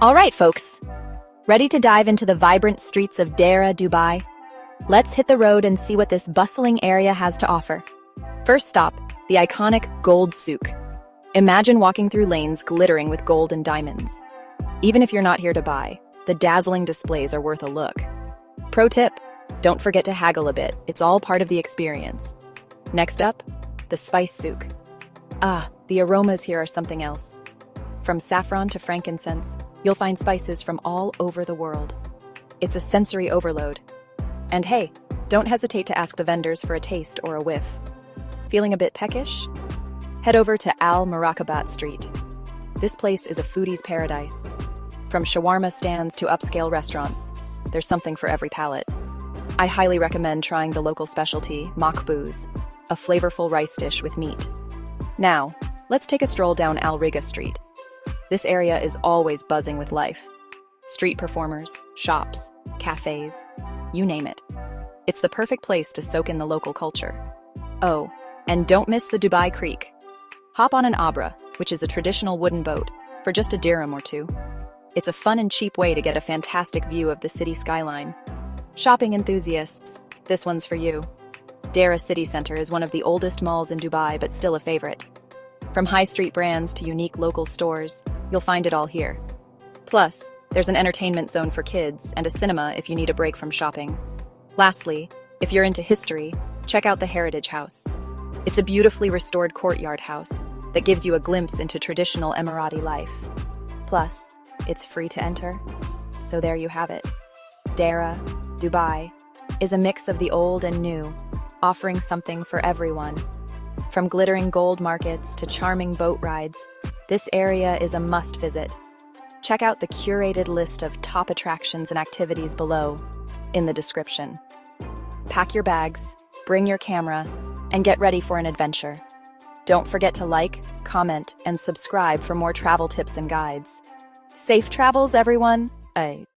All right, folks. Ready to dive into the vibrant streets of Deira, Dubai? Let's hit the road and see what this bustling area has to offer. First stop, the iconic Gold Souk. Imagine walking through lanes glittering with gold and diamonds. Even if you're not here to buy, the dazzling displays are worth a look. Pro tip, don't forget to haggle a bit. It's all part of the experience. Next up, the Spice Souk. The aromas here are something else. From saffron to frankincense, you'll find spices from all over the world. It's a sensory overload. And hey, don't hesitate to ask the vendors for a taste or a whiff. Feeling a bit peckish? Head over to Al Murakabat Street. This place is a foodie's paradise. From shawarma stands to upscale restaurants, there's something for every palate. I highly recommend trying the local specialty, makbuz, a flavorful rice dish with meat. Now, let's take a stroll down Al Riga Street. This area is always buzzing with life. Street performers, shops, cafes, you name it. It's the perfect place to soak in the local culture. Oh, and don't miss the Dubai Creek. Hop on an Abra, which is a traditional wooden boat, for just a dirham or two. It's a fun and cheap way to get a fantastic view of the city skyline. Shopping enthusiasts, this one's for you. Deira City Center is one of the oldest malls in Dubai, but still a favorite. From high street brands to unique local stores, you'll find it all here. Plus, there's an entertainment zone for kids and a cinema if you need a break from shopping. Lastly, if you're into history, check out the Heritage House. It's a beautifully restored courtyard house that gives you a glimpse into traditional Emirati life. Plus, it's free to enter. So there you have it. Deira, Dubai, is a mix of the old and new, offering something for everyone. From glittering gold markets to charming boat rides, this area is a must-visit. Check out the curated list of top attractions and activities below in the description. Pack your bags, bring your camera, and get ready for an adventure. Don't forget to like, comment, and subscribe for more travel tips and guides. Safe travels, everyone!